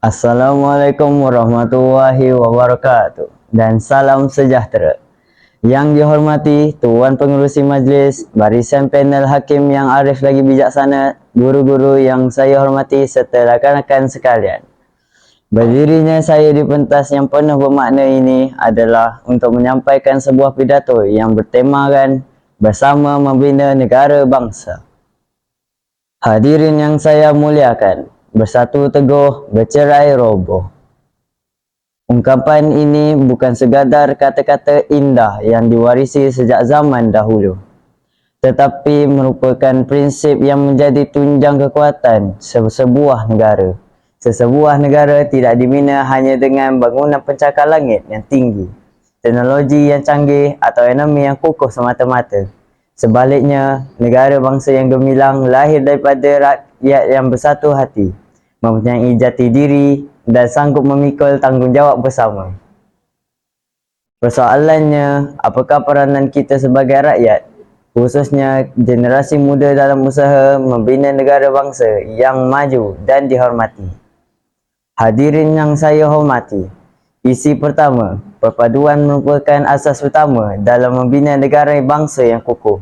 Assalamualaikum warahmatullahi wabarakatuh dan salam sejahtera. Yang dihormati Tuan Pengerusi Majlis, barisan panel hakim yang arif lagi bijaksana, guru-guru yang saya hormati serta rakan-rakan sekalian. Berdirinya saya di pentas yang penuh bermakna ini adalah untuk menyampaikan sebuah pidato yang bertemakan bersama membina negara bangsa. Hadirin yang saya muliakan, bersatu teguh, bercerai roboh. Ungkapan ini bukan sekadar kata-kata indah yang diwarisi sejak zaman dahulu, tetapi merupakan prinsip yang menjadi tunjang kekuatan sebuah negara. Sesebuah negara tidak dibina hanya dengan bangunan pencakar langit yang tinggi, teknologi yang canggih atau ekonomi yang kukuh semata-mata. Sebaliknya, negara bangsa yang gemilang lahir daripada rakyat yang bersatu hati, mempunyai jati diri dan sanggup memikul tanggungjawab bersama. Persoalannya, apakah peranan kita sebagai rakyat, khususnya generasi muda dalam usaha membina negara bangsa yang maju dan dihormati? Hadirin yang saya hormati, isi pertama, perpaduan merupakan asas utama dalam membina negara bangsa yang kukuh.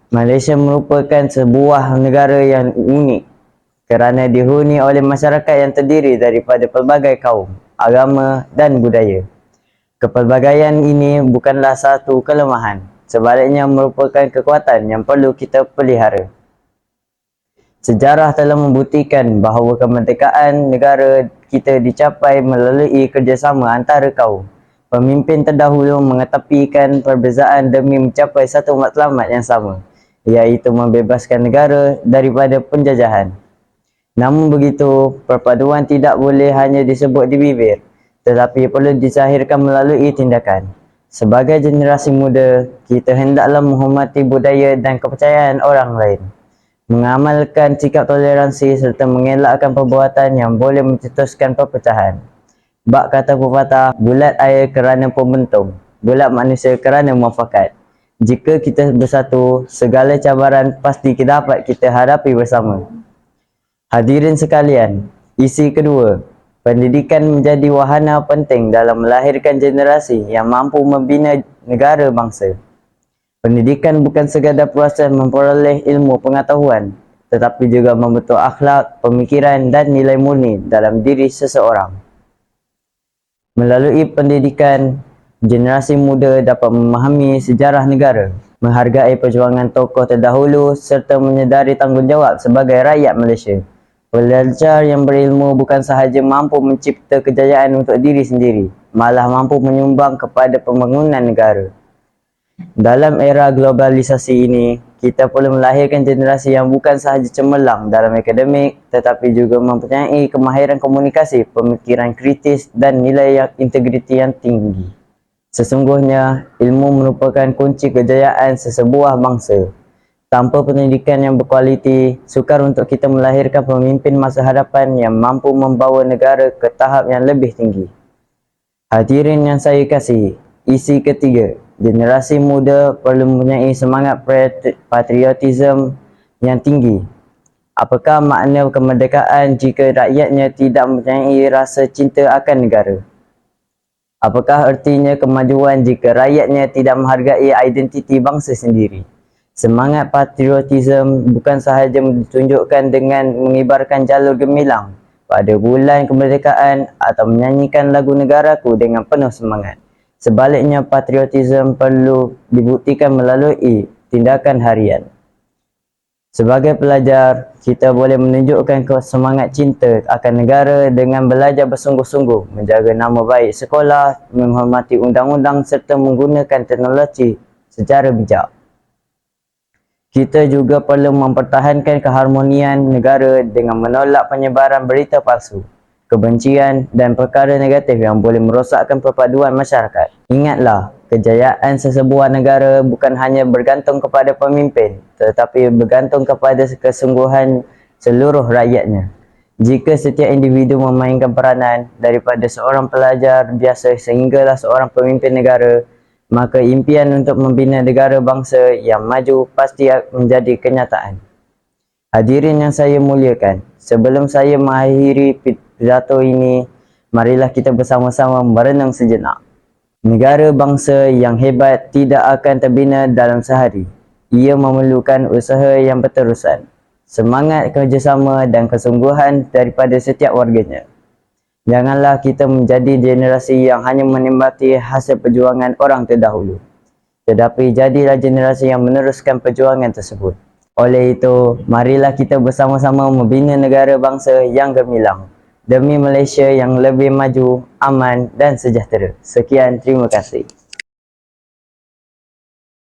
Malaysia merupakan sebuah negara yang unik kerana dihuni oleh masyarakat yang terdiri daripada pelbagai kaum, agama dan budaya. Kepelbagaian ini bukanlah satu kelemahan, sebaliknya merupakan kekuatan yang perlu kita pelihara. Sejarah telah membuktikan bahawa kemerdekaan negara kita dicapai melalui kerjasama antara kaum. Pemimpin terdahulu mengetepikan perbezaan demi mencapai satu matlamat yang sama, iaitu membebaskan negara daripada penjajahan. Namun begitu, perpaduan tidak boleh hanya disebut di bibir, tetapi perlu dizahirkan melalui tindakan. Sebagai generasi muda, kita hendaklah menghormati budaya dan kepercayaan orang lain, mengamalkan sikap toleransi serta mengelakkan perbuatan yang boleh mencetuskan perpecahan. Bak kata pepatah, bulat air kerana pembentung, bulat manusia kerana muafakat. Jika kita bersatu, segala cabaran pasti dapat kita hadapi bersama. Hadirin sekalian, isi kedua, pendidikan menjadi wahana penting dalam melahirkan generasi yang mampu membina negara bangsa. Pendidikan bukan sekadar proses memperoleh ilmu pengetahuan, tetapi juga membentuk akhlak, pemikiran dan nilai murni dalam diri seseorang. Melalui pendidikan, generasi muda dapat memahami sejarah negara, menghargai perjuangan tokoh terdahulu serta menyedari tanggungjawab sebagai rakyat Malaysia. Pelajar yang berilmu bukan sahaja mampu mencipta kejayaan untuk diri sendiri, malah mampu menyumbang kepada pembangunan negara. Dalam era globalisasi ini, kita perlu melahirkan generasi yang bukan sahaja cemerlang dalam akademik, tetapi juga mempunyai kemahiran komunikasi, pemikiran kritis dan nilai integriti yang tinggi. Sesungguhnya, ilmu merupakan kunci kejayaan sesebuah bangsa. Tanpa pendidikan yang berkualiti, sukar untuk kita melahirkan pemimpin masa hadapan yang mampu membawa negara ke tahap yang lebih tinggi. Hadirin yang saya kasihi, isi ketiga, generasi muda perlu mempunyai semangat patriotisme yang tinggi. Apakah makna kemerdekaan jika rakyatnya tidak mempunyai rasa cinta akan negara? Apakah artinya kemajuan jika rakyatnya tidak menghargai identiti bangsa sendiri? Semangat patriotisme bukan sahaja ditunjukkan dengan mengibarkan jalur gemilang pada bulan kemerdekaan atau menyanyikan lagu negaraku dengan penuh semangat. Sebaliknya, patriotisme perlu dibuktikan melalui tindakan harian. Sebagai pelajar, kita boleh menunjukkan semangat cinta akan negara dengan belajar bersungguh-sungguh, menjaga nama baik sekolah, menghormati undang-undang serta menggunakan teknologi secara bijak. Kita juga perlu mempertahankan keharmonian negara dengan menolak penyebaran berita palsu, kebencian dan perkara negatif yang boleh merosakkan perpaduan masyarakat. Ingatlah, kejayaan sesebuah negara bukan hanya bergantung kepada pemimpin, tetapi bergantung kepada kesungguhan seluruh rakyatnya. Jika setiap individu memainkan peranan daripada seorang pelajar biasa sehinggalah seorang pemimpin negara, maka impian untuk membina negara bangsa yang maju pasti menjadi kenyataan. Hadirin yang saya muliakan, sebelum saya mengakhiri pidato ini, marilah kita bersama-sama merenung sejenak. Negara bangsa yang hebat tidak akan terbina dalam sehari. Ia memerlukan usaha yang berterusan, semangat kerjasama dan kesungguhan daripada setiap warganya. Janganlah kita menjadi generasi yang hanya menikmati hasil perjuangan orang terdahulu, tetapi jadilah generasi yang meneruskan perjuangan tersebut. Oleh itu, marilah kita bersama-sama membina negara bangsa yang gemilang demi Malaysia yang lebih maju, aman dan sejahtera. Sekian, terima kasih.